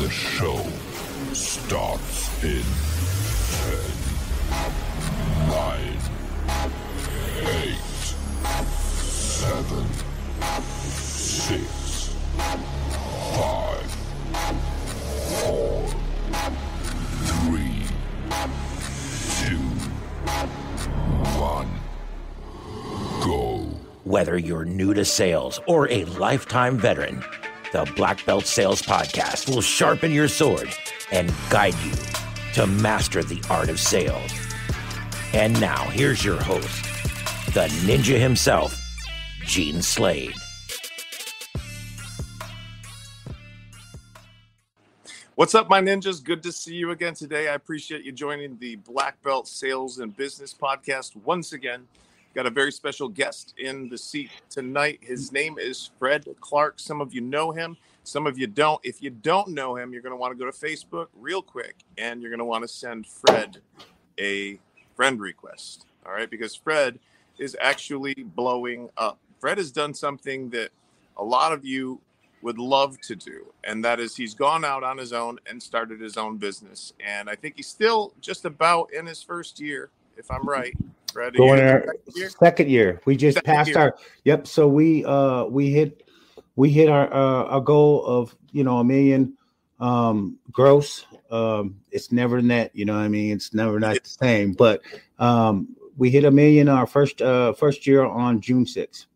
The show starts in 10, 9, 8, 7, 6, 5, 4, 3, 2, 1, go. Whether you're new to sales or a lifetime veteran, the Blackbelt Sales Podcast will sharpen your sword and guide you to master the art of sales. And now, here's your host, the ninja himself, Gene Slade. What's up, my ninjas? Good to see you again today. I appreciate you joining the Blackbelt Sales and Business Podcast once again. Got a very special guest in the seat tonight. His name is Fred Clark. Some of you know him. Some of you don't. If you don't know him, you're going to want to go to Facebook real quick, and you're going to want to send Fred a friend request. All right, because Fred is actually blowing up. Fred has done something that a lot of you would love to do, and that is he's gone out on his own and started his own business. And I think he's still just about in his first year, if I'm right. Fred, going our second year. We just passed our So we hit our goal of $1 million gross. It's never net, you know what I mean? It's never not the same, but we hit $1 million our first year on June 6th.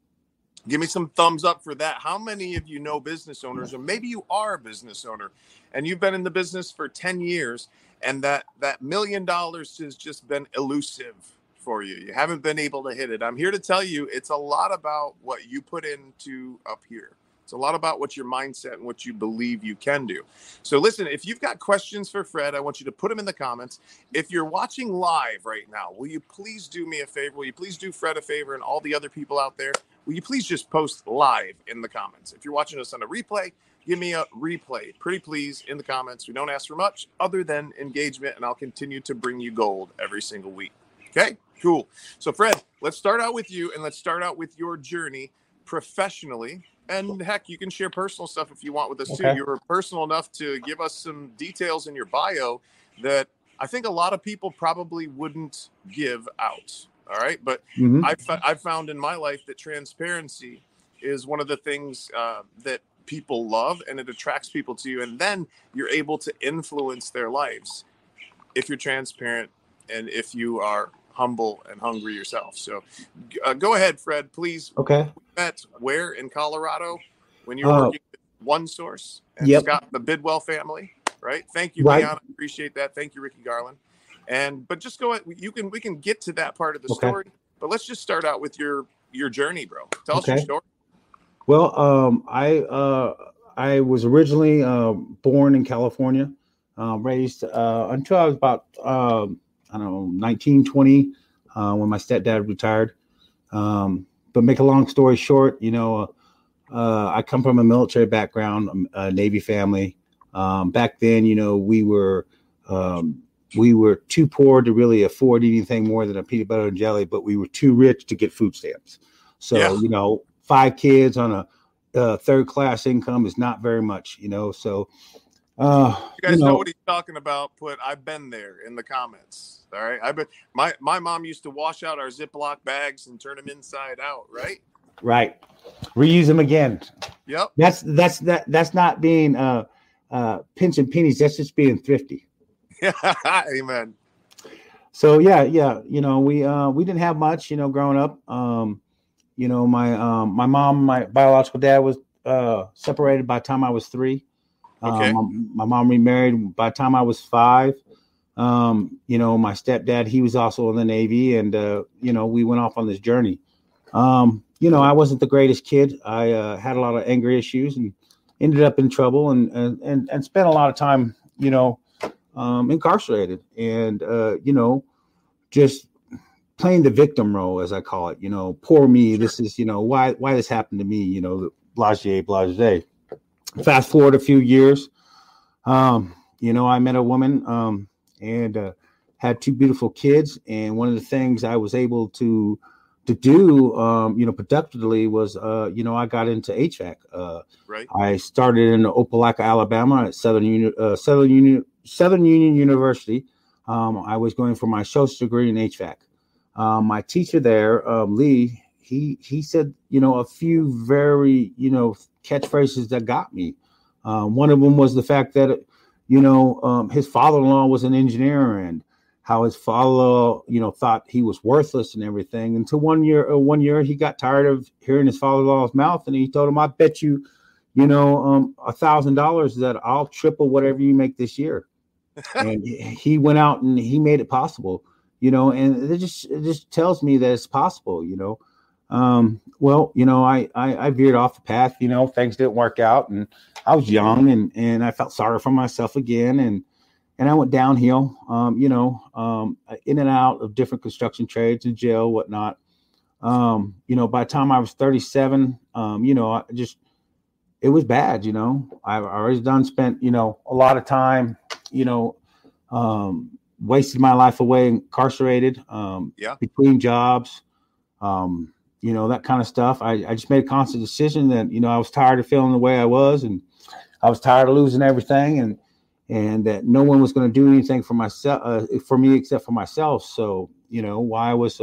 Give me some thumbs up for that. How many of you know business owners, or maybe you are a business owner and you've been in the business for 10 years and that $1 million has just been elusive for you? You haven't been able to hit it. I'm here to tell you it's a lot about what you put into up here. It's a lot about what your mindset and what you believe you can do. So listen, if you've got questions for Fred, I want you to put them in the comments. If you're watching live right now, will you please do me a favor? Will you please do Fred a favor and all the other people out there? Will you please just post live in the comments? If you're watching us on a replay, give me a replay, pretty please, in the comments. We don't ask for much other than engagement, and I'll continue to bring you gold every single week. Okay, cool. So Fred, let's start out with you, and let's start out with your journey professionally. And heck, you can share personal stuff if you want with us too. You were personal enough to give us some details in your bio that I think a lot of people probably wouldn't give out. All right. But I've found in my life that transparency is one of the things that people love, and it attracts people to you. And then you're able to influence their lives if you're transparent and if you are humble and hungry yourself. So go ahead, Fred, please. Okay. Met where in Colorado when you were working with One Source and Scott, the Bidwell family, right? Thank you, Leon. I appreciate that. Thank you, Ricky Garland. But just go ahead. We can get to that part of the story, but let's just start out with your journey, bro. Tell us your story. Well, I was originally born in California, raised until I was about 19, 20, when my stepdad retired. But make a long story short, I come from a military background, a Navy family. Back then, we were too poor to really afford anything more than a peanut butter and jelly, but we were too rich to get food stamps. So, 5 kids on a third class income is not very much, so. You guys know what he's talking about. I've been there in the comments. All right. My mom used to wash out our Ziploc bags and turn them inside out. Right. Right. Reuse them again. Yep. That's not being pinching pennies. That's just being thrifty. Amen. So we didn't have much, growing up. My mom, my biological dad was separated by the time I was 3. My mom remarried by the time I was 5. My stepdad, he was also in the Navy, and we went off on this journey. I wasn't the greatest kid. I had a lot of anger issues and ended up in trouble and spent a lot of time, incarcerated and just playing the victim role, as I call it. Poor me. This is why this happened to me. Blase. Fast forward a few years, I met a woman and had 2 beautiful kids. And one of the things I was able to to do, productively was, I got into HVAC. Right. I started in Opelika, Alabama at Southern Union University. I was going for my associate's degree in HVAC. My teacher there, Lee, he said, a few very, catchphrases that got me. One of them was the fact that, his father-in-law was an engineer, and how his father, thought he was worthless and everything. Until one year he got tired of hearing his father-in-law's mouth, and he told him, "I bet you, $1,000 that I'll triple whatever you make this year." And he went out and he made it possible, and it just tells me that it's possible, I veered off the path, things didn't work out, and I was young, and I felt sorry for myself again. And I went downhill, in and out of different construction trades and jail, whatnot. By the time I was 37, it was bad. I've already spent, a lot of time, wasted my life away, incarcerated, between jobs, that kind of stuff. I just made a conscious decision that, I was tired of feeling the way I was, and I was tired of losing everything, and that no one was going to do anything for myself, for me, except for myself. So, while I was,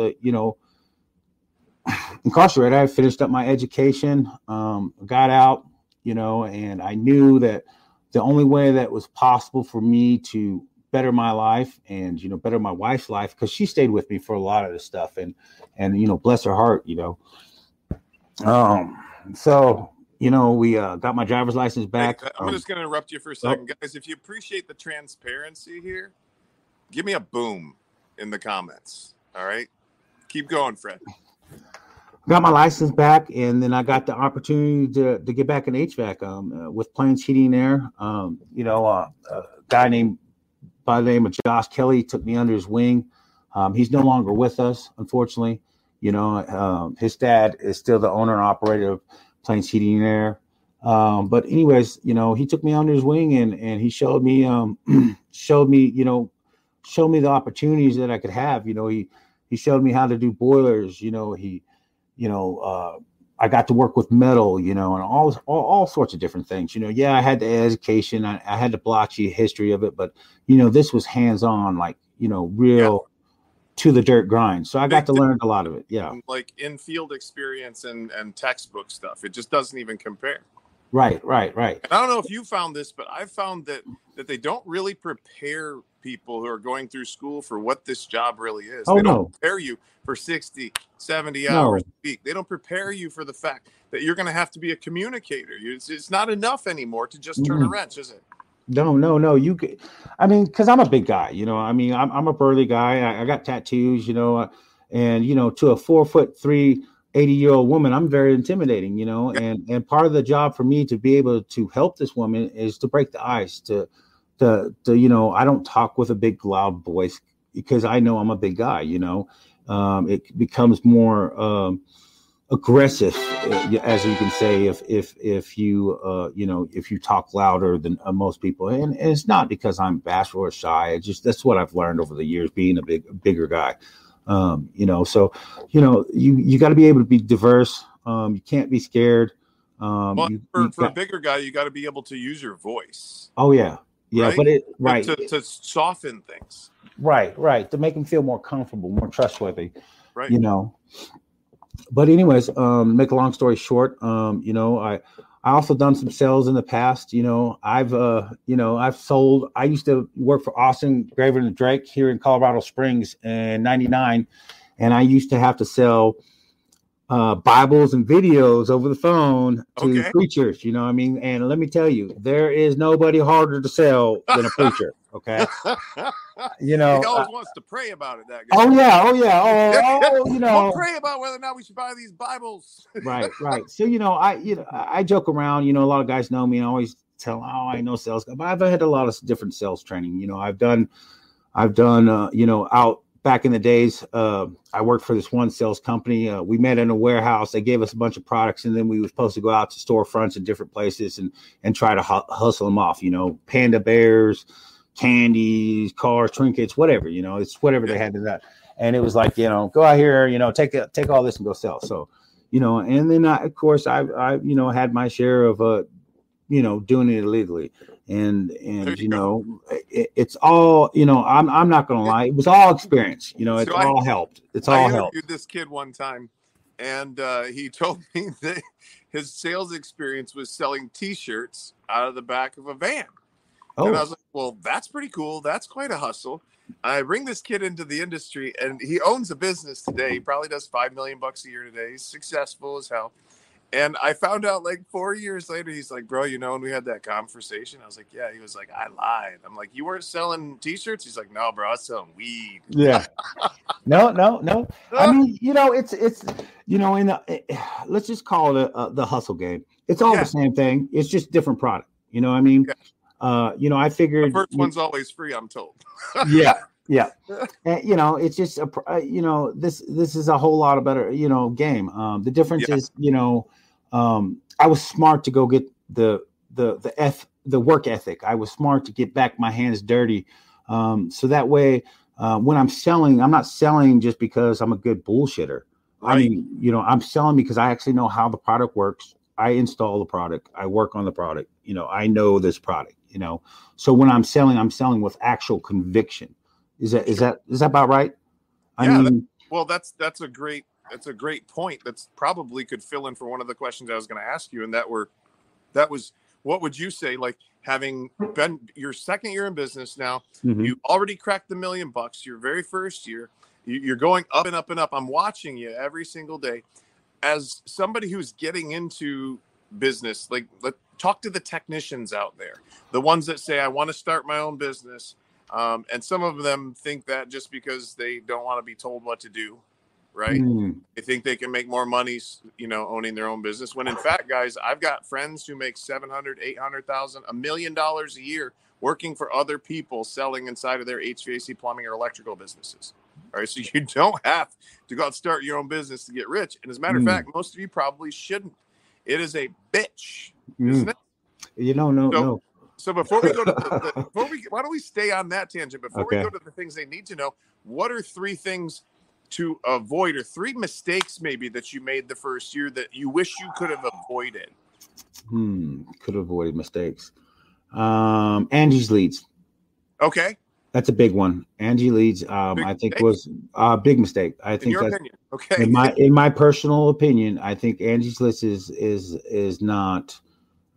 incarcerated, I finished up my education, got out, and I knew that the only way that was possible for me to better my life and, better my wife's life, because she stayed with me for a lot of this stuff, and, bless her heart, so, we got my driver's license back. Hey, I'm just going to interrupt you for a second. Guys, if you appreciate the transparency here, give me a boom in the comments. All right? Keep going, Fred. Got my license back, and then I got the opportunity to get back in HVAC with Plains Heating and Air. A guy by the name of Josh Kelly took me under his wing. He's no longer with us, unfortunately. His dad is still the owner and operator of Plains Heating and Air. But anyways, he took me under his wing, and he showed me the opportunities that I could have. He showed me how to do boilers. I got to work with metal, and all sorts of different things. I had the education, I had the blotchy history of it, but this was hands-on, like, real to the dirt grind. So I got to learn a lot of it. Yeah. Like in-field experience and textbook stuff. It just doesn't even compare. Right. And I don't know if you found this, but I found that they don't really prepare people who are going through school for what this job really is. They don't prepare you for 60, 70 hours a week. They don't prepare you for the fact that you're going to have to be a communicator. It's not enough anymore to just turn a wrench, is it? No. Because I'm a big guy, I'm a burly guy. I got tattoos, and, to a 4'3", 80-year-old woman, I'm very intimidating, and part of the job for me to be able to help this woman is to break the ice, to I don't talk with a big loud voice because I know I'm a big guy, it becomes more aggressive, as you can say, if you talk louder than most people, and it's not because I'm bashful or shy. That's what I've learned over the years, being a bigger guy. So you got to be able to be diverse. You can't be scared. For a bigger guy, you got to be able to use your voice. Oh yeah, right? To soften things. Right. To make them feel more comfortable, more trustworthy. Right. But anyways, make a long story short, I also done some sales in the past. I've sold. I used to work for Austin Graver and Drake here in Colorado Springs in '99, and I used to have to sell Bibles and videos over the phone to preachers. And let me tell you, there is nobody harder to sell than a preacher. Okay. He always wants to pray about it, that guy. Oh yeah. We'll pray about whether or not we should buy these Bibles. Right. So, I joke around, a lot of guys know me. I always tell them, I know sales, but I've had a lot of different sales training. I've done, out back in the days, I worked for this one sales company. We met in a warehouse. They gave us a bunch of products, and then we were supposed to go out to storefronts in different places and try to hustle them off, panda bears, candies, cars, trinkets, whatever, it's whatever they had to that. and it was like, go out here, take all this and go sell. So, and then of course I had my share of doing it illegally, and it's all, I'm not gonna lie, it was all experience. It's all helped. I interviewed this kid one time, and he told me that his sales experience was selling T-shirts out of the back of a van. Oh. And I was like, well, that's pretty cool. That's quite a hustle. I bring this kid into the industry, and he owns a business today. He probably does $5 million a year today. He's successful as hell. And I found out like 4 years later, he's like, bro, when we had that conversation, I was like, yeah. He was like, I lied. I'm like, you weren't selling T-shirts? He's like, no, bro, I was selling weed. Yeah. No. I mean, it's let's just call it the hustle game. It's all the same thing. It's just different product. You know what I mean? Yeah. I figured the first one's always free, I'm told. Yeah. And, it's just this is a whole lot of better game. The difference is I was smart to go get the work ethic. I was smart to get back my hands dirty, so that way when I'm selling, I'm not selling just because I'm a good bullshitter. Right. I mean, I'm selling because I actually know how the product works. I install the product. I work on the product. I know this product. So when I'm selling with actual conviction. Is that about right? That's a great point. That's probably could fill in for one of the questions I was going to ask you, and that was what would you say, like, having been your second year in business now, you already cracked the $1 million your very first year, you're going up and up and up. I'm watching you every single day. As somebody who's getting into business, like, talk to the technicians out there, the ones that say, I want to start my own business. And some of them think that just because they don't want to be told what to do, right? They think they can make more money, owning their own business. When in fact, guys, I've got friends who make $700,000, $800,000, $1 million a year working for other people, selling inside of their HVAC, plumbing, or electrical businesses. All right, so you don't have to go out and start your own business to get rich. And as a matter of fact, most of you probably shouldn't. It is a bitch, isn't it? No. So before we go to why don't we stay on that tangent? Before we go to the things they need to know, what are 3 things to avoid, or 3 mistakes maybe that you made the first year that you wish you could have avoided? Could have avoided mistakes. Angie's leads. Okay. That's a big one. Angie leads, I think was a big mistake. I think in your opinion. Okay. In my personal opinion, I think Angie's list is not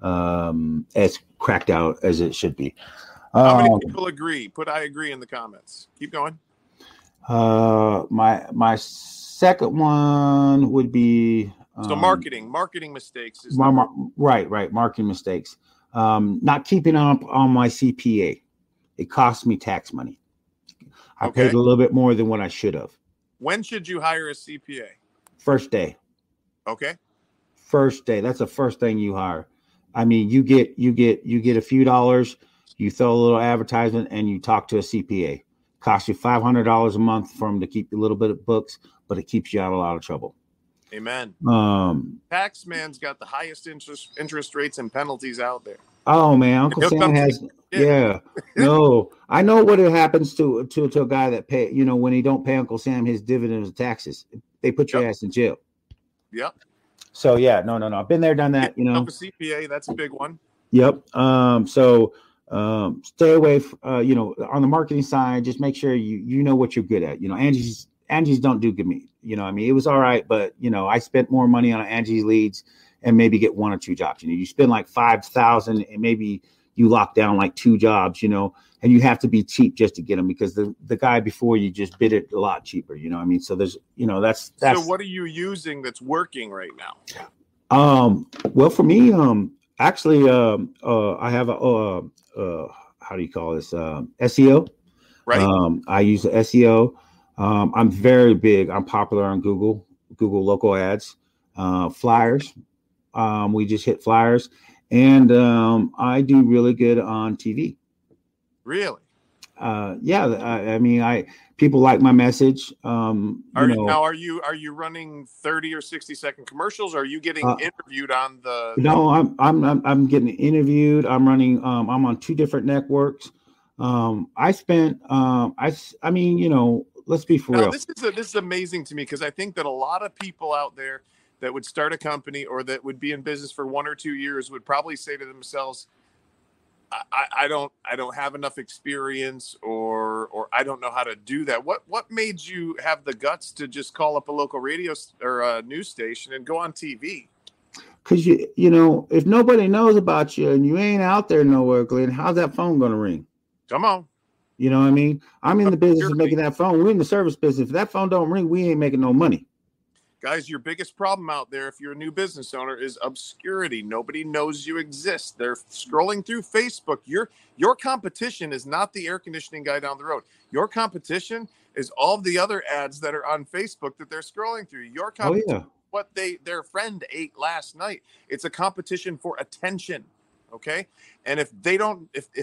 as cracked out as it should be. How many people agree? Put I agree in the comments. Keep going. My second one would be so marketing mistakes is right marketing mistakes. Not keeping up on my CPA. It cost me tax money. I paid a little bit more than what I should have. When should you hire a CPA? First day. Okay. First day. That's the first thing you hire. I mean, you get a few dollars, you throw a little advertisement, and you talk to a CPA. Costs you $500 a month for them to keep a little bit of books, but it keeps you out of a lot of trouble. Amen. Taxman's got the highest interest rates and penalties out there. Oh man, Uncle Sam has. Yeah. No, I know what it happens to a guy that pay. When he don't pay Uncle Sam his dividends and taxes, they put your ass in jail. Yep. So yeah, no. I've been there, done that. A CPA, that's a big one. Yep. So stay away. On the marketing side, just make sure you know what you're good at. Angie's don't do good me. It was all right, but I spent more money on Angie's leads and maybe get 1 or 2 jobs. You spend like $5,000 and maybe you lock down like 2 jobs. And you have to be cheap just to get them because the guy before you just bid it a lot cheaper. So there's that's. So what are you using that's working right now? Well, for me, actually, I have a how do you call this? SEO. Right. I use the SEO. I'm very big. I'm popular on Google local ads, flyers. We just hit flyers, and I do really good on TV. Really? Yeah. I mean, people like my message. Are you running 30 or 60-second commercials? Or are you getting interviewed on the? No, I'm getting interviewed. I'm running. I'm on 2 different networks. I spent. I mean, let's be for Now, real. this is amazing to me, because I think that a lot of people out there that would start a company or that would be in business for 1 or 2 years would probably say to themselves, I don't have enough experience, or I don't know how to do that. What made you have the guts to just call up a local radio or a news station and go on TV? Because you know, if nobody knows about you and you ain't out there nowhere, Glenn, how's that phone going to ring? Come on. You know what I mean? I'm in the business of making that phone. We're in the service business. If that phone don't ring, we ain't making no money. Guys, your biggest problem out there, if you're a new business owner, is obscurity. Nobody knows you exist. They're scrolling through Facebook. Your competition is not the air conditioning guy down the road. Your competition is all the other ads that are on Facebook that they're scrolling through. Your competition, what their friend ate last night. It's a competition for attention. Okay. And if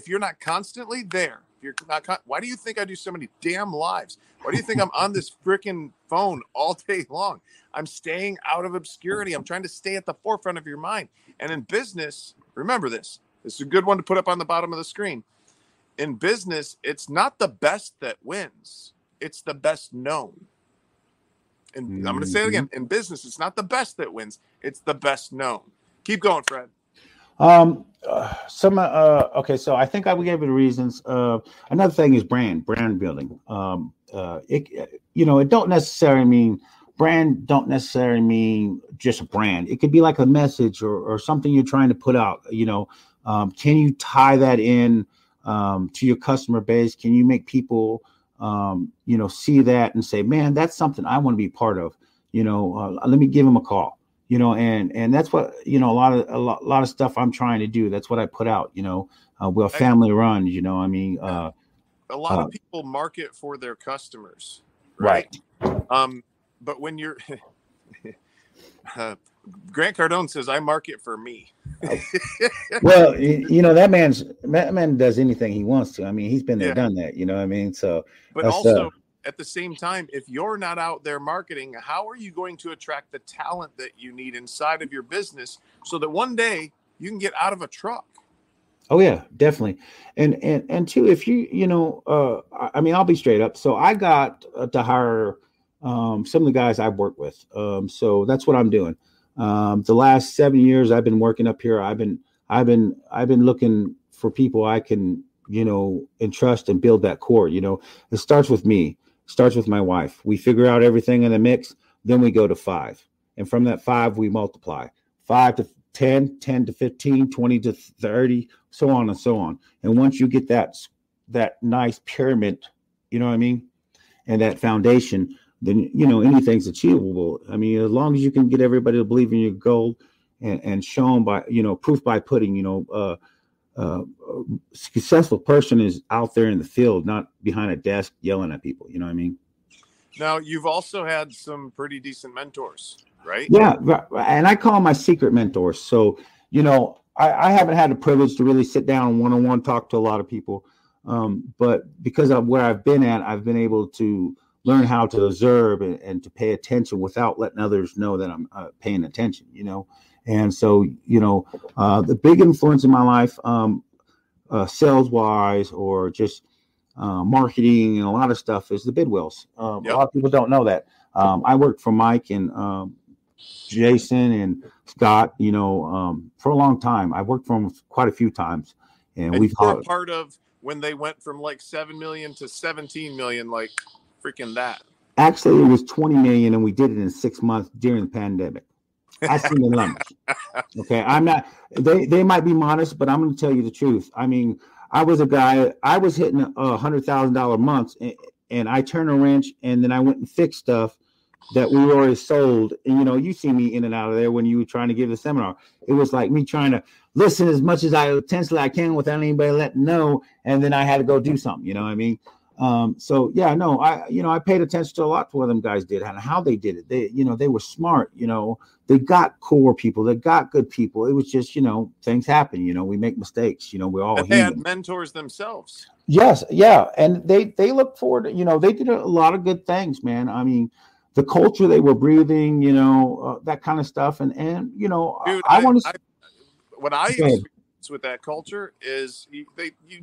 you're not constantly there, if you're not, why do you think I do so many damn lives? Why do you think I'm on this freaking phone all day long? I'm staying out of obscurity. I'm trying to stay at the forefront of your mind. And in business, remember this. This is a good one to put up on the bottom of the screen. In business, it's not the best that wins. It's the best known. And I'm going to say it again. In business, it's not the best that wins. It's the best known. Keep going, Fred. Okay, so I think I would give it reasons. Another thing is brand building. It don't necessarily mean just a brand. It could be like a message or something you're trying to put out. Can you tie that in to your customer base? Can you make people see that and say, man, that's something I want to be part of? Let me give them a call. And that's what, a lot of stuff I'm trying to do. That's what I put out, we're family run, a lot of people market for their customers. Right. But when you're, Grant Cardone says, I market for me. Well, that man does anything he wants to. I mean, he's been there, done that, So, but also, at the same time, if you're not out there marketing, how are you going to attract the talent that you need inside of your business so that one day you can get out of a truck? Oh yeah, definitely. And two, if I'll be straight up. So I got to hire some of the guys I've worked with. So that's what I'm doing. The last 7 years I've been working up here. I've been looking for people I can, entrust and build that core. It starts with me. Starts with my wife. We figure out everything in the mix. Then we go to 5. And from that 5, we multiply 5 to 10, 10 to 15, 20 to 30, so on and so on. And once you get that nice pyramid, and that foundation, then, anything's achievable. I mean, as long as you can get everybody to believe in your goal and show them by, proof by pudding, successful person is out there in the field, not behind a desk yelling at people. You know what I mean? Now, you've also had some pretty decent mentors, right? Yeah. And I call them my secret mentors. So, I haven't had the privilege to really sit down and one-on-one talk to a lot of people. But because of where I've been at, I've been able to learn how to observe and to pay attention without letting others know that I'm paying attention, And so, the big influence in my life, sales wise or just marketing and a lot of stuff is the Bidwells. A lot of people don't know that. I worked for Mike and Jason and Scott, for a long time. I worked for them quite a few times. And we've been part of when they went from like 7 million to 17 million, like freaking that. Actually, it was 20 million and we did it in 6 months during the pandemic. I seen the numbers. Okay. I'm not, they might be modest, but I'm going to tell you the truth. I mean, I was a guy, I was hitting $100,000 months and I turned a wrench and then I went and fixed stuff that we already sold. And, you see me in and out of there when you were trying to give the seminar. It was like me trying to listen as much as I intensely I can without anybody letting know. And then I had to go do something, you know what I mean? I paid attention to a lot to what them guys did and how they did it. They were smart, they got core people, they got good people. It was just, things happen, we make mistakes, we're all human. They had mentors themselves. Yes. Yeah. And they look forward to, they did a lot of good things, man. I mean, the culture they were breathing, that kind of stuff. And Dude, what I experience with that culture is you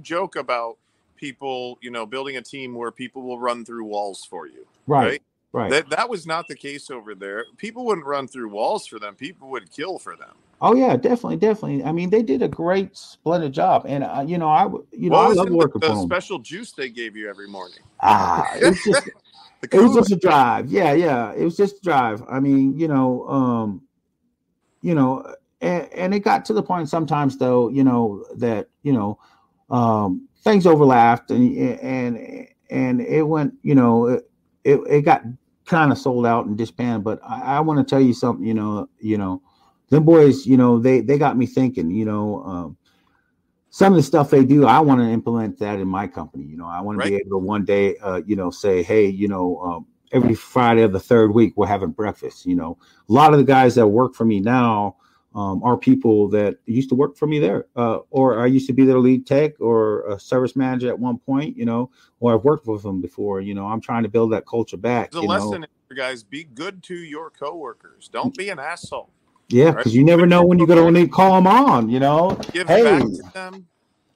joke about people, building a team where people will run through walls for you. Right. That was not the case over there. People wouldn't run through walls for them. People would kill for them. Oh yeah, definitely. I mean, they did a great, splendid job, and I love working for them. The special juice they gave you every morning? It was just, it was just a drive. Yeah, it was just a drive. I mean, and it got to the point sometimes though, that things overlapped, and it went, it got kind of sold out and disbanded. But I want to tell you something, them boys, they got me thinking, some of the stuff they do, I want to implement that in my company. I want to be able to one day, say, hey, every Friday of the third week, we're having breakfast. A lot of the guys that work for me now are people that used to work for me there, or I used to be their lead tech or a service manager at one point, or I've worked with them before. I'm trying to build that culture back. The lesson, guys, be good to your coworkers. Don't be an asshole. Yeah, because you never know when you're going to call them on. Give back to them.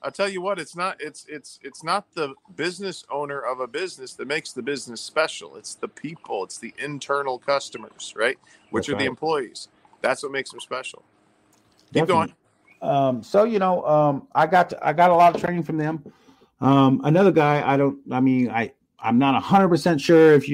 I'll tell you what, it's not the business owner of a business that makes the business special. It's the people. It's the internal customers, right? Which are the employees. That's what makes them special. Keep going. I got a lot of training from them. Another guy, I'm not 100% sure if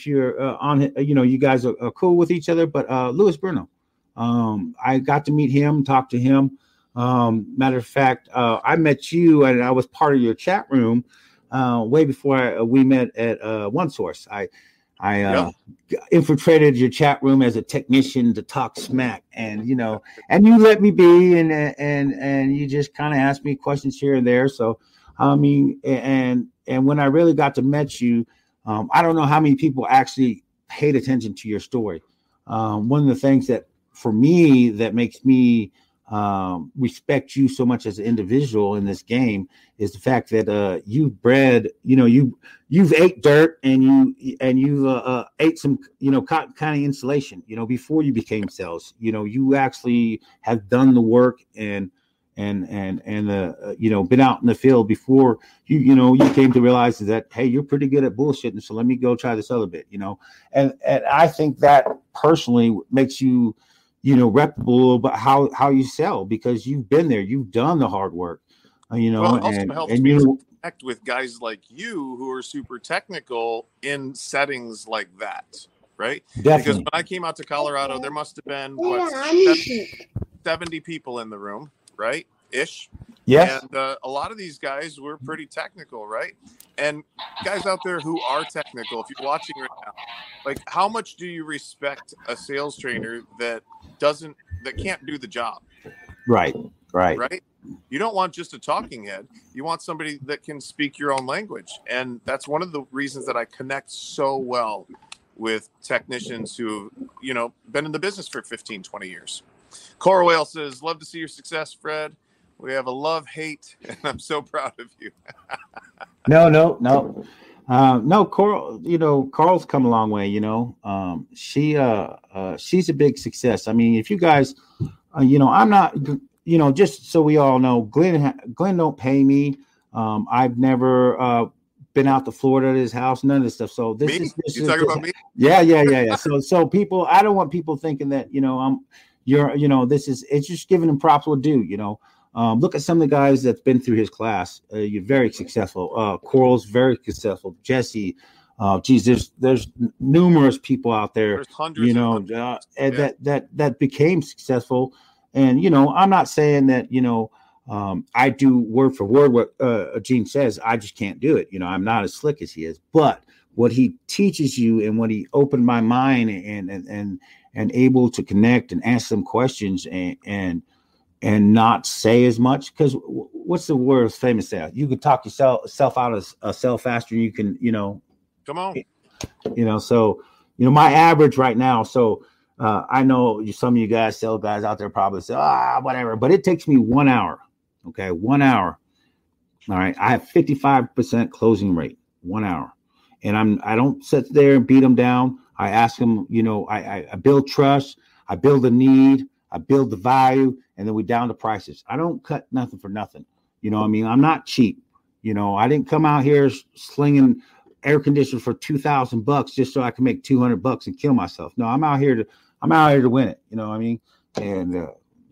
you're on, you guys are cool with each other, but Louis Bruno, I got to meet him, talk to him. Matter of fact, I met you and I was part of your chat room way before we met at OneSource. I infiltrated your chat room as a technician to talk smack, and and you let me be, and you just kind of asked me questions here and there. So I mean, and when I really got to meet you, I don't know how many people actually paid attention to your story. One of the things that for me that makes me respect you so much as an individual in this game is the fact that you've bred, you've ate dirt and you've ate some, cotton county insulation, before you became sales. You actually have done the work and been out in the field before you came to realize that, hey, you're pretty good at bullshitting, so let me go try this other bit, and I think that personally makes you reputable about how you sell, because you've been there, you've done the hard work, Well, it also helps me to connect with guys like you who are super technical in settings like that, right? Definitely. Because when I came out to Colorado, there must have been 70 people in the room, right? Ish. Yes. And a lot of these guys were pretty technical, right? And guys out there who are technical, if you're watching right now, like, how much do you respect a sales trainer that can't do the job? Right. You don't want just a talking head. You want somebody that can speak your own language. And that's one of the reasons that I connect so well with technicians who, been in the business for 15, 20 years. Cora Whale says, love to see your success, Fred. We have a love-hate, and I'm so proud of you. No, Coral, Carl's come a long way, she's a big success. I mean, if you guys, I'm not, just so we all know, Glenn don't pay me. I've never been out to Florida at his house, none of this stuff. So this is talking about me? Yeah. So people, I don't want people thinking that, it's just giving him props will do, look at some of the guys that's been through his class. You're very successful. Coral's very successful. Jesse, there's numerous people out there, there's hundreds, that became successful. And, I'm not saying that, I do word for word what Gene says. I just can't do it. I'm not as slick as he is, but what he teaches you and what he opened my mind and able to connect and ask some questions and not say as much, because what's the word famous there? You can talk yourself out of a cell faster than you can, come on, so, my average right now. So I know some of you guys, sell guys out there probably say, whatever, but it takes me 1 hour. Okay. 1 hour. All right. I have 55% closing rate, 1 hour. And I don't sit there and beat them down. I ask them, I build trust, I build a need, I build the value, and then we down the prices. I don't cut nothing for nothing. I'm not cheap. You know, I didn't come out here slinging air conditioners for $2,000 just so I can make $200 and kill myself. No, I'm out here to win it. You know what I mean? And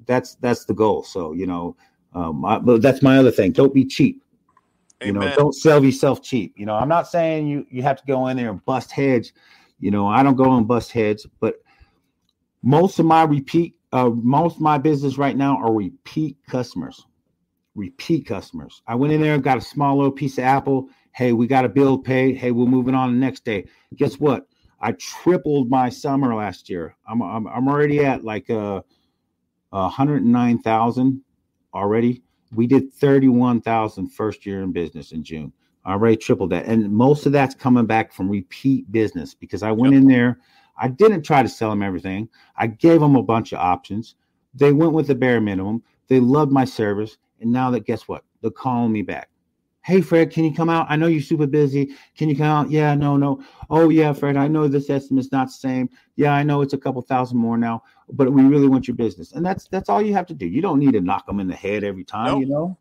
that's the goal. So, you know, but that's my other thing. Don't be cheap. Amen. You know, don't sell yourself cheap. You know, I'm not saying you have to go in there and bust heads. You know, I don't go and bust heads, but most of my business right now are repeat customers. I went in there and got a small little piece of apple. Hey, we got a bill paid. Hey, we're moving on the next day. Guess what? I tripled my summer last year. I'm already at like 109,000 already. We did 31,000 first year in business in June. I already tripled that. And most of that's coming back from repeat business because I went in there. I didn't try to sell them everything. I gave them a bunch of options. They went with the bare minimum. They loved my service. And now that, guess what? They're calling me back. Hey, Fred, can you come out? I know you're super busy. Can you come out? Yeah, no. Oh, yeah, Fred, I know this estimate's not the same. Yeah, I know it's a couple thousand more now, but we really want your business. And that's all you have to do. You don't need to knock them in the head every time, you know?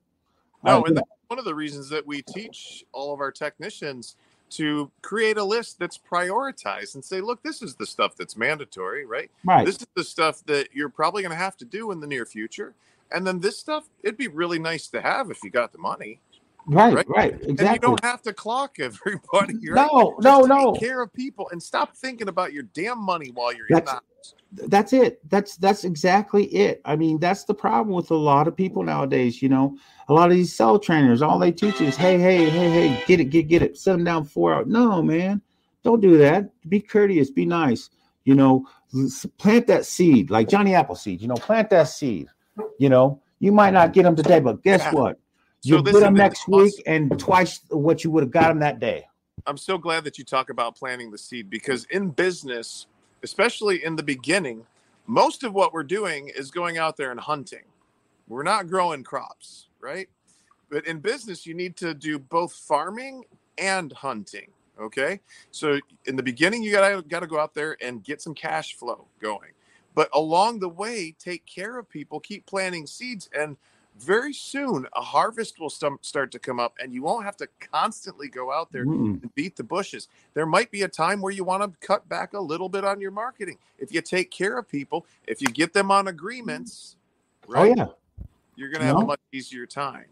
No, and that's one of the reasons that we teach all of our technicians to create a list that's prioritized and say, look, this is the stuff that's mandatory, right? This is the stuff that you're probably going to have to do in the near future. And then this stuff, it'd be really nice to have if you got the money. Right, exactly. And you don't have to clock everybody. Right? No. Take care of people and stop thinking about your damn money while you're in the house. That's it. That's exactly it. I mean, that's the problem with a lot of people nowadays. You know, a lot of these cell trainers, all they teach is, hey, get it. Sit them down 4 hours. No, man, don't do that. Be courteous. Be nice. You know, plant that seed like Johnny Appleseed. You know, plant that seed. You know, you might not get them today, but guess what? You'll get them next week and twice what you would have got them that day. I'm so glad that you talk about planting the seed because in business, especially in the beginning, most of what we're doing is going out there and hunting. We're not growing crops, right? But in business, you need to do both farming and hunting, okay? So in the beginning, you got to go out there and get some cash flow going. But along the way, take care of people, keep planting seeds, and very soon a harvest will start to come up and you won't have to constantly go out there and beat the bushes. There might be a time where you want to cut back a little bit on your marketing. If you take care of people, if you get them on agreements, right? Oh, yeah. You're going to have a much easier time.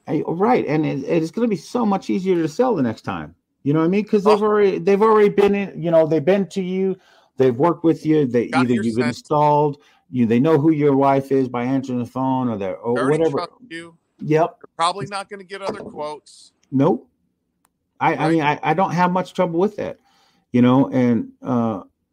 Right. And it's going to be so much easier to sell the next time. You know what I mean? Because they've already been in, you know, they've been to you, they've worked with you, you've installed. They know who your wife is by answering the phone or whatever. Trust you. Yep. They're probably not going to get other quotes. Nope. I mean, I don't have much trouble with that, you know, and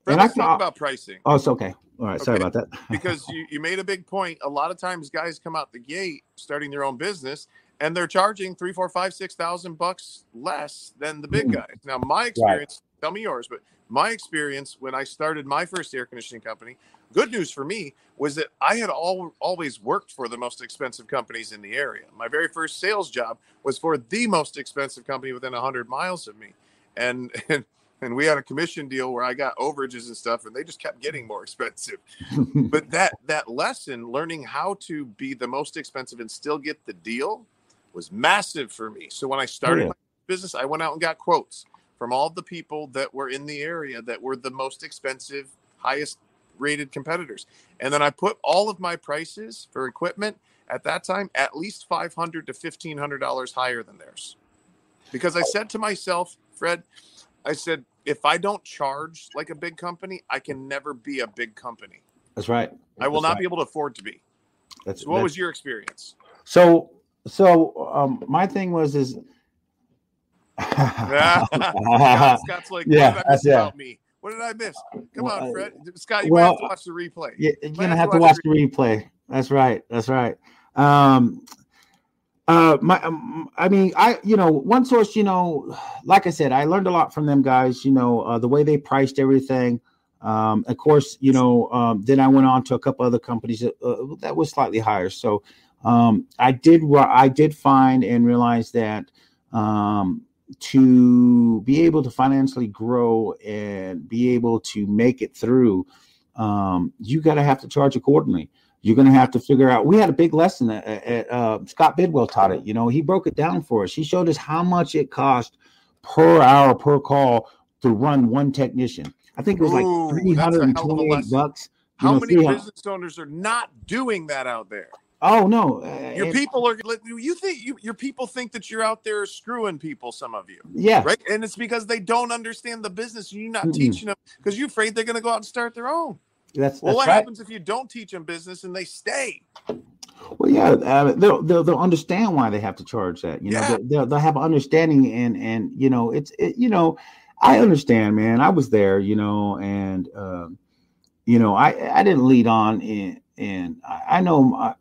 let's talk about pricing. Oh, it's okay. All right. Okay. Sorry about that. Because you made a big point. A lot of times guys come out the gate starting their own business and they're charging $3,000, $4,000, $5,000, $6,000 less than the big guys. Now, my experience, tell me yours, but my experience when I started my first air conditioning company, good news for me was that I had always worked for the most expensive companies in the area. My very first sales job was for the most expensive company within 100 miles of me. And we had a commission deal where I got overages and stuff, and they just kept getting more expensive. But that lesson, learning how to be the most expensive and still get the deal, was massive for me. So when I started my business, I went out and got quotes from all the people that were in the area that were the most expensive, highest rated competitors. And then I put all of my prices for equipment at that time at least $500 to $1,500 higher than theirs. Because I said to myself, Fred, I said, if I don't charge like a big company, I can never be a big company. That's right. I will not be able to afford to be. So what was your experience? So my thing was Scott's like, what did I miss about me? What did I miss? Come on, Fred. Scott, you might have to watch the replay. You're going to have to watch the replay. That's right. One source, like I said, I learned a lot from them guys, the way they priced everything. Of course, then I went on to a couple other companies that was slightly higher. So I did find and realize that to be able to financially grow and be able to make it through, you got to have to charge accordingly. You're going to have to figure out. We had a big lesson at Scott Bidwell taught it. He broke it down for us. He showed us how much it cost per hour per call to run one technician. I think it was like $328. How many business owners are not doing that out there? Oh no, your people are. You think your people think that you're out there screwing people? Some of you, yeah, right. And it's because they don't understand the business. You're not teaching them because you're afraid they're going to go out and start their own. What happens if you don't teach them business and they stay? Well, yeah, they'll understand why they have to charge that. They'll have an understanding, and I understand, man. I was there, and I didn't lead on, and I know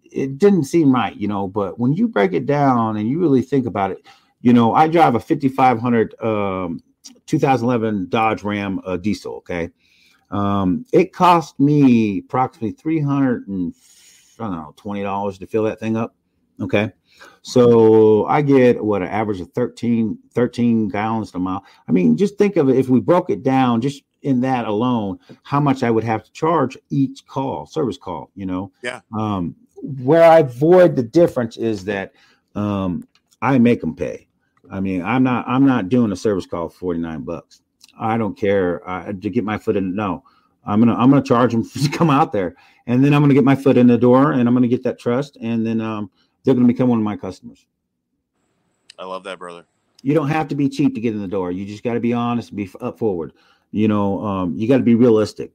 it didn't seem right, But when you break it down and you really think about it, I drive a 5500 2011 Dodge Ram diesel. Okay. It cost me approximately $20 to fill that thing up. Okay. So I get an average of 13 gallons a mile. I mean, just think of it. If we broke it down just in that alone, how much I would have to charge each service call, Yeah. Where I avoid the difference is that, I make them pay. I mean, I'm not doing a service call for $49. I don't care to get my foot in. No, I'm gonna charge them to come out there, and then I'm gonna get my foot in the door, and I'm gonna get that trust, and then they're gonna become one of my customers. I love that, brother. You don't have to be cheap to get in the door. You just got to be honest and be up forward. You got to be realistic.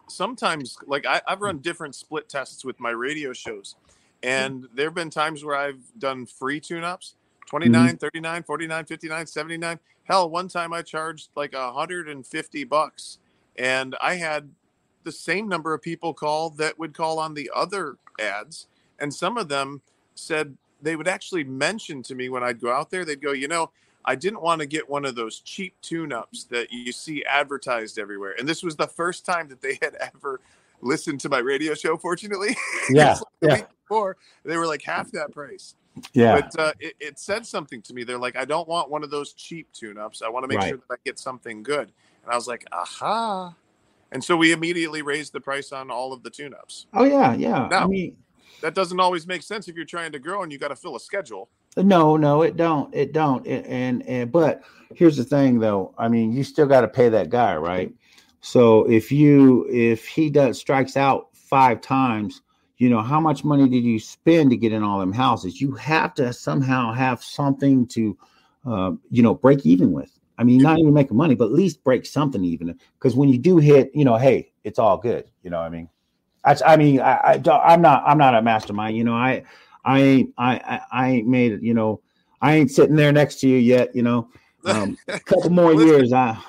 Sometimes, like I've run different split tests with my radio shows, and there have been times where I've done free tune-ups. 29, 39, 49, 59, 79. Hell, one time I charged like $150, and I had the same number of people call that would call on the other ads. And some of them said they would actually mention to me when I'd go out there, they'd go, I didn't want to get one of those cheap tune-ups that you see advertised everywhere. And this was the first time that they had ever listened to my radio show, fortunately. Yeah. The week before, they were like half that price. Yeah, but it said something to me. They're like, I don't want one of those cheap tune-ups. I want to make sure that I get something good. And I was like, aha. And so we immediately raised the price on all of the tune-ups. Oh, yeah. Now, I mean, that doesn't always make sense if you're trying to grow and you got to fill a schedule. No, it don't. But here's the thing, though. I mean, you still got to pay that guy, right? So if he strikes out 5 times, how much money did you spend to get in all them houses? You have to somehow have something to, break even with. I mean, not even make money, but at least break something even. Because when you do hit, hey, it's all good. I mean, I'm not a mastermind. I ain't made it. I ain't sitting there next to you yet. A couple more years. I'm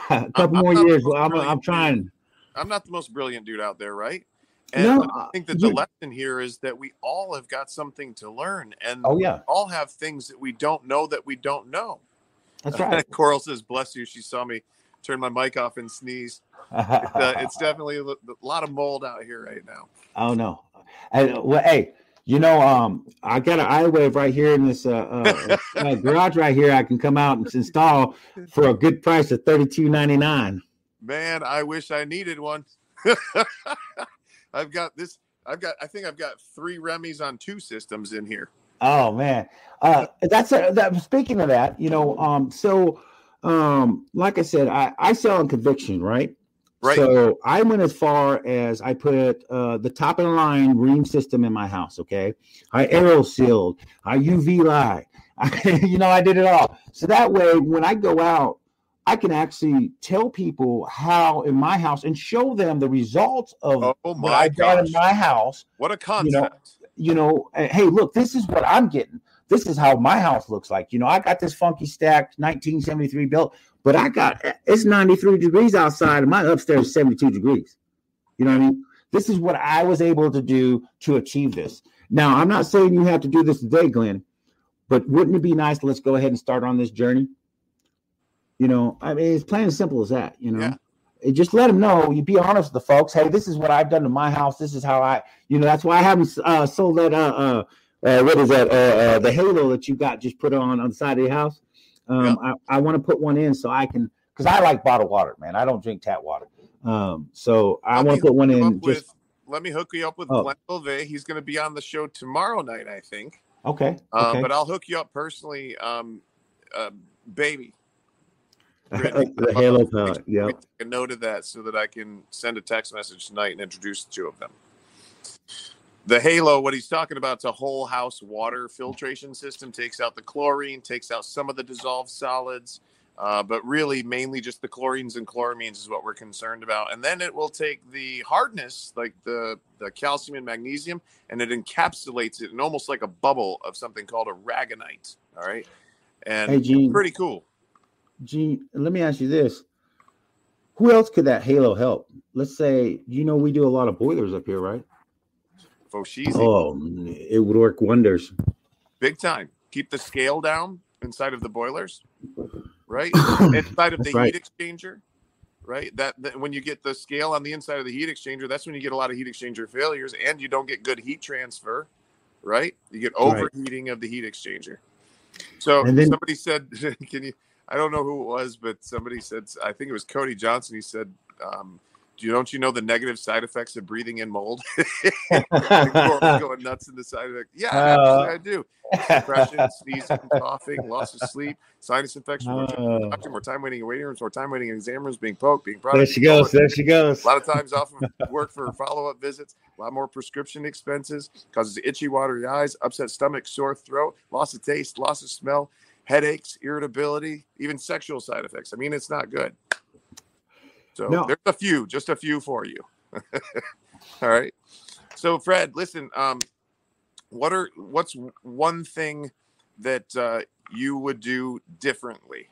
trying. I'm not the most brilliant dude out there, right? And I think that the lesson here is that we all have got something to learn, and we all have things that we don't know that we don't know. That's right. Coral says, "Bless you." She saw me turn my mic off and sneeze. It's definitely a lot of mold out here right now. Oh no! Hey, I got an iWave right here in this garage right here. I can come out and install for a good price of $32.99. Man, I wish I needed one. I think I've got 3 Remy's on 2 systems in here. Oh man. Speaking of that, like I said, I sell on conviction, right? Right. So I went as far as I put the top of the line ream system in my house. Okay. I aero sealed, I UV light. I did it all. So that way, when I go out, I can actually tell people how in my house and show them the results of what I've done in my house. What a concept. Hey, look, this is what I'm getting. This is how my house looks like. I got this funky stacked 1973 built, but it's 93 degrees outside and my upstairs is 72 degrees. You know what I mean? This is what I was able to do to achieve this. Now, I'm not saying you have to do this today, Glenn, but wouldn't it be nice? Let's go ahead and start on this journey. I mean, it's plain and simple as that, Yeah. Just let them know. You be honest with the folks. Hey, this is what I've done to my house. This is how that's why I haven't sold that, what is that? The halo that you got just put on the side of your house. I want to put one in so I can, because I like bottled water, man. I don't drink tap water. So I want to put one in. let me hook you up with Glenn Vilvay. He's going to be on the show tomorrow night, I think. Okay. But I'll hook you up personally, baby. The Halo Pellet. Yeah. Take a note of that so that I can send a text message tonight and introduce the two of them. The Halo, what he's talking about, it's a whole house water filtration system. Takes out the chlorine, takes out some of the dissolved solids, but really mainly just the chlorines and chloramines is what we're concerned about. And then it will take the hardness, like the calcium and magnesium, and it encapsulates it in almost like a bubble of something called aragonite. All right. And hey, Gene, pretty cool. Gene, let me ask you this. Who else could that Halo help? Let's say, we do a lot of boilers up here, right? Foshizi. Oh, it would work wonders. Big time. Keep the scale down inside of the boilers, right? Inside of the heat exchanger, right? That when you get the scale on the inside of the heat exchanger, that's when you get a lot of heat exchanger failures, and you don't get good heat transfer, right? You get overheating of the heat exchanger. So somebody said, can you? I don't know who it was, but somebody said, I think it was Cody Johnson. He said, don't you know the negative side effects of breathing in mold? Going nuts in the side effect. Yeah, actually I do. Depression, sneezing, coughing, loss of sleep, sinus infection, more time waiting in waiting rooms, more time waiting in exam rooms, being poked, being brought. There she goes. A lot of times off of work for follow-up visits, a lot more prescription expenses, causes itchy, watery eyes, upset stomach, sore throat, loss of taste, loss of smell, headaches, irritability, even sexual side effects. I mean, it's not good. So there's just a few for you. All right. So Fred, listen, what's one thing that you would do differently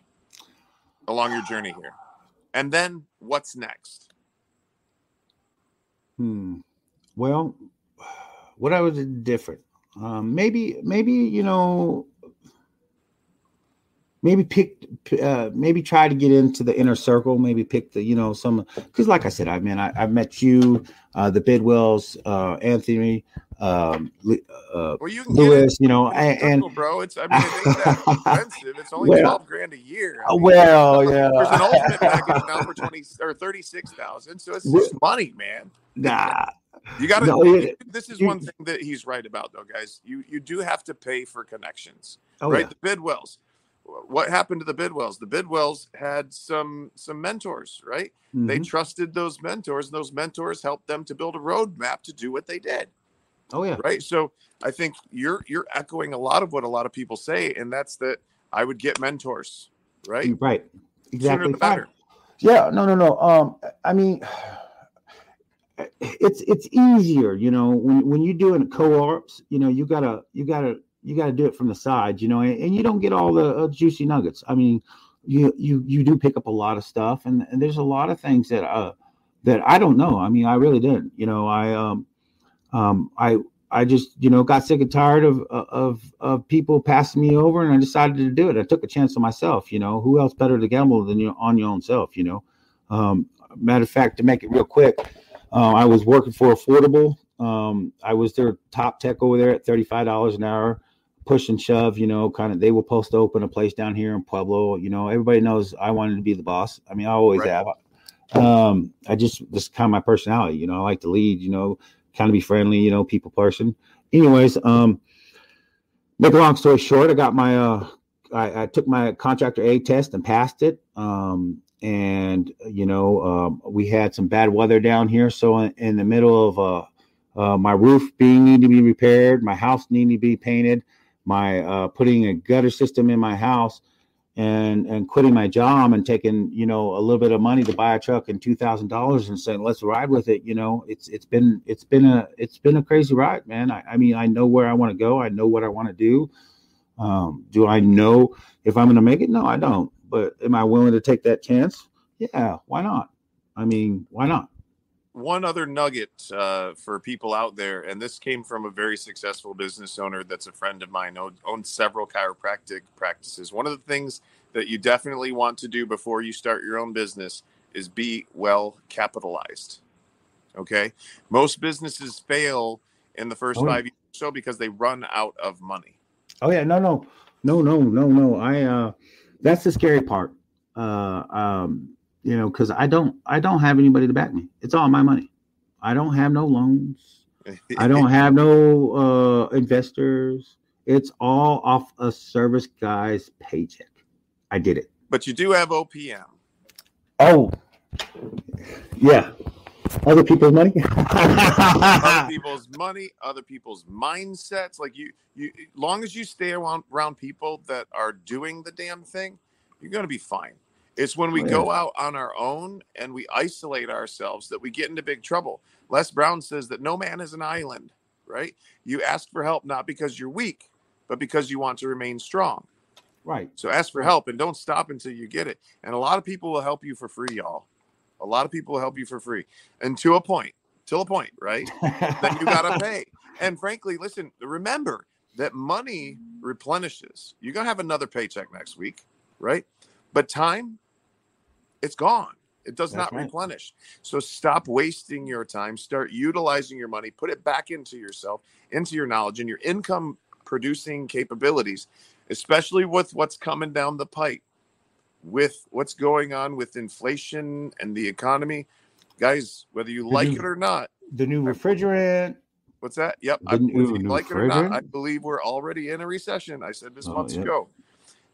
along your journey here? And then what's next? Well, what I would do different. Maybe maybe try to get into the inner circle, maybe pick the, some, because like I said, I've met you, the Bidwells, Anthony, Lewis, and bro, it's ain't that expensive. It's only $12,000 a year. Yeah. There's an ultimate package now for 20 or 36,000. So it's just money, man. Nah. You got to. This is one thing that he's right about, though, guys. You do have to pay for connections, right? Yeah. The Bidwells. What happened to the Bidwells? The Bidwells had some mentors, right? Mm-hmm. They trusted those mentors, and those mentors helped them to build a roadmap to do what they did. Oh yeah, right. So I think you're echoing a lot of what a lot of people say, and that's that I would get mentors, right? Right, exactly. Sooner the better. Yeah, no. I mean, it's easier, when you're doing co-ops, you gotta do it from the side, and you don't get all the juicy nuggets. I mean, you do pick up a lot of stuff, and there's a lot of things that I don't know. I mean, I really didn't. I just got sick and tired of people passing me over, and I decided to do it. I took a chance on myself. Who else better to gamble than on your own self? Matter of fact, to make it real quick, I was working for Affordable. I was their top tech over there at $35 an hour. Push and shove, they were supposed to open a place down here in Pueblo. Everybody knows I wanted to be the boss. I mean, I always have. This is kind of my personality. I like to lead, kind of be friendly, people person. Anyways, make a long story short, I got my, I took my contractor A test and passed it. We had some bad weather down here. So in the middle of my roof needed to be repaired, my house needed to be painted, my putting a gutter system in my house, and quitting my job and taking a little bit of money to buy a truck and $2,000 and saying let's ride with it. It's been a crazy ride, man. I mean, I know where I want to go. I know what I want to do. Do I know if I'm going to make it? No, I don't. But am I willing to take that chance? Yeah, why not? I mean, why not? One other nugget for people out there, and this came from a very successful business owner that's a friend of mine, owns several chiropractic practices. One of the things that you definitely want to do before you start your own business is be well capitalized. Okay? Most businesses fail in the first 5 years or so because they run out of money. Oh, yeah. No. That's the scary part. Because I don't have anybody to back me. It's all my money. I don't have no loans. I don't have no investors. It's all off a service guy's paycheck. I did it. But you do have OPM. Oh, yeah. Other people's money. Other people's money, other people's mindsets. Like you, long as you stay around people that are doing the damn thing, you're going to be fine. It's when we go out on our own and we isolate ourselves that we get into big trouble. Les Brown says that no man is an island, right? You ask for help not because you're weak, but because you want to remain strong. Right. So ask for help and don't stop until you get it. And a lot of people will help you for free, y'all. A lot of people will help you for free. And till a point, right? Then you got to pay. And frankly, listen, remember that money replenishes. You're going to have another paycheck next week, right? But time, it's gone. It does not replenish. So stop wasting your time. Start utilizing your money. Put it back into yourself, into your knowledge and your income producing capabilities, especially with what's coming down the pipe, with what's going on with inflation and the economy. Guys, whether you like it or not. The new refrigerant. What's that? Yep. Whether you like it or not, I believe we're already in a recession. I said this months ago.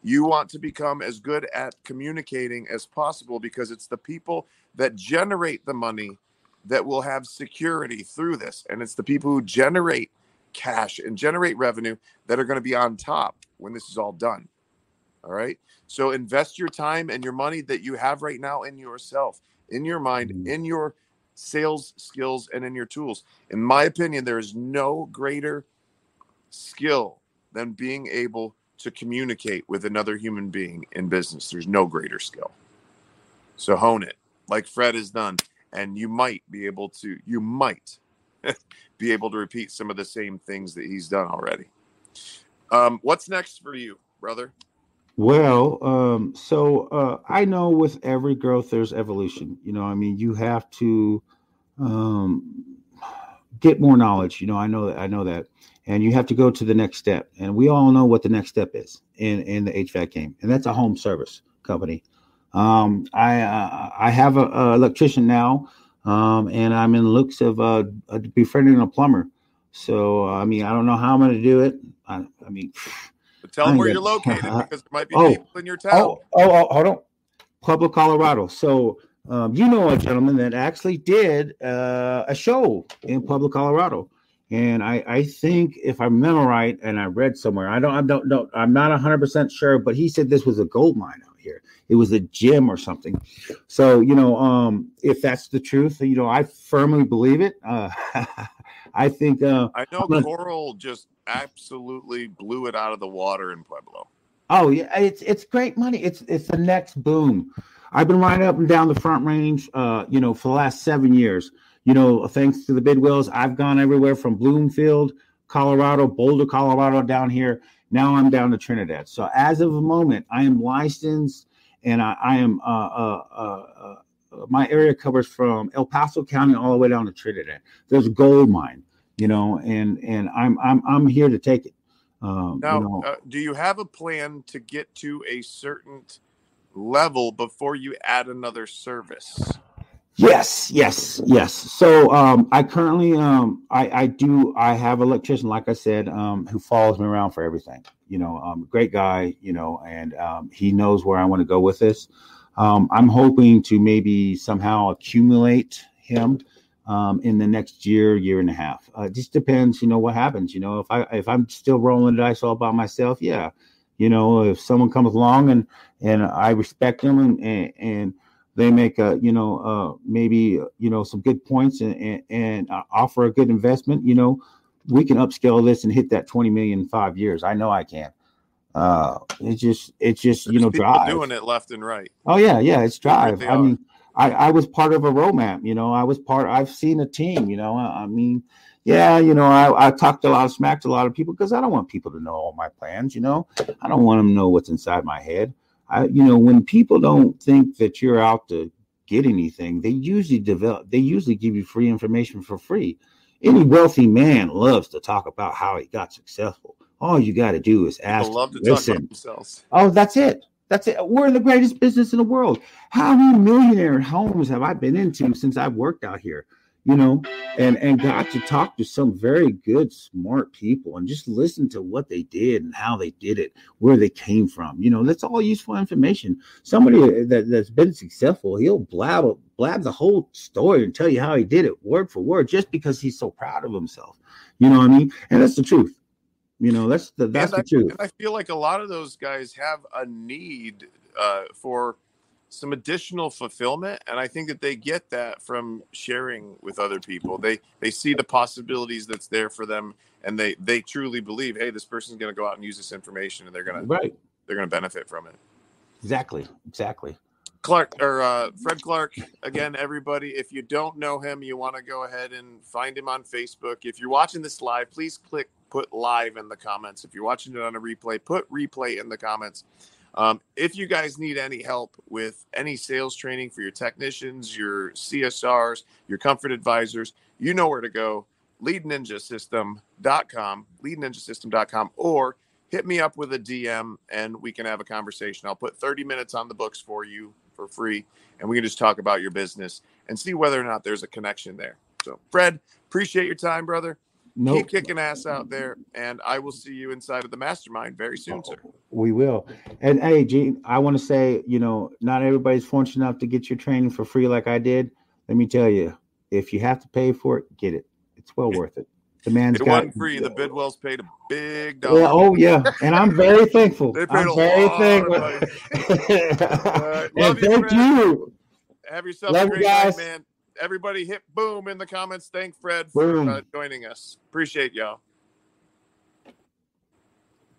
You want to become as good at communicating as possible because it's the people that generate the money that will have security through this. And it's the people who generate cash and generate revenue that are going to be on top when this is all done. All right. So invest your time and your money that you have right now in yourself, in your mind, in your sales skills, and in your tools. In my opinion, there is no greater skill than being able to communicate with another human being in business. There's no greater skill. So hone it like Fred has done. And you might be able to repeat some of the same things that he's done already. What's next for you, brother? Well, so I know with every growth, there's evolution. I mean, you have to get more knowledge. I know that. And you have to go to the next step. And we all know what the next step is in the HVAC game. And that's a home service company. I have a electrician now, and I'm in the looks of befriending a plumber. So, I mean, I don't know how I'm going to do it. I mean, but tell them where you're located because there might be people in your town. Hold on. Pueblo, Colorado. So, a gentleman that actually did a show in Pueblo, Colorado. And I think if I remember right, and I read somewhere, I'm not 100% sure, but he said this was a gold mine out here. It was a gym or something. So, if that's the truth, I firmly believe it. I think I know Coral just absolutely blew it out of the water in Pueblo. Oh yeah, it's great money. It's the next boom. I've been riding up and down the Front Range, for the last 7 years. Thanks to the bid wheels, I've gone everywhere from Bloomfield, Colorado, Boulder, Colorado, down here. Now I'm down to Trinidad. So as of the moment, I am licensed, and I am my area covers from El Paso County all the way down to Trinidad. There's a gold mine, and I'm here to take it. Do you have a plan to get to a certain level before you add another service? Yes. So I currently I have an electrician, like I said, who follows me around for everything. Great guy, and he knows where I want to go with this. I'm hoping to maybe somehow accumulate him in the next year and a half. It just depends, what happens. If I'm still rolling the dice all by myself, yeah. If someone comes along and I respect them and they make maybe some good points and offer a good investment, we can upscale this and hit that 20 million in 5 years. I know I can. It's just There's drive. doing it left and right. Oh yeah, it's drive. I mean, I was part of a roadmap. I've seen a team. I talked a lot of smack to a lot of people because I don't want people to know all my plans. I don't want them to know what's inside my head. When people don't think that you're out to get anything, they usually give you free information for free. Any wealthy man loves to talk about how he got successful. All you got to do is ask. People love to talk about themselves. Oh, that's it. We're in the greatest business in the world. How many millionaire homes have I been into since I've worked out here? you know, and got to talk to some very good, smart people and just listen to what they did and how they did it, where they came from. You know, that's all useful information. Somebody that's been successful, he'll blab the whole story and tell you how he did it word for word, just because he's so proud of himself. You know what I mean? And that's the truth. You know, that's the truth. And I feel like a lot of those guys have a need for some additional fulfillment, and I think that they get that from sharing with other people. They see the possibilities that's there for them, and they truly believe, hey, this person's going to go out and use this information, and they're going to benefit from it. Exactly. Clark or Fred Clark, again, everybody, if you don't know him, you want to go ahead and find him on Facebook. If you're watching this live, please put live in the comments. If you're watching it on a replay, put replay in the comments. If you guys need any help with any sales training for your technicians, your CSRs, your comfort advisors, you know where to go. leadninjasystem.com, or hit me up with a DM and we can have a conversation. I'll put 30 minutes on the books for you for free, and we can just talk about your business and see whether or not there's a connection there. So, Fred, appreciate your time, brother. Nope. Keep kicking ass out there, and I will see you inside of the mastermind very soon, sir. We will. And hey, Gene, I want to say, you know, not everybody's fortunate enough to get your training for free like I did. Let me tell you, if you have to pay for it, get it. It's well worth it. The man's it got wasn't free. The Bidwells paid a big dollar. Yeah, oh yeah, and I'm very thankful. They paid I'm very thankful. Love you, thank you. Have yourself a great night, man. Everybody hit boom in the comments. Thank Fred for joining us. Appreciate y'all.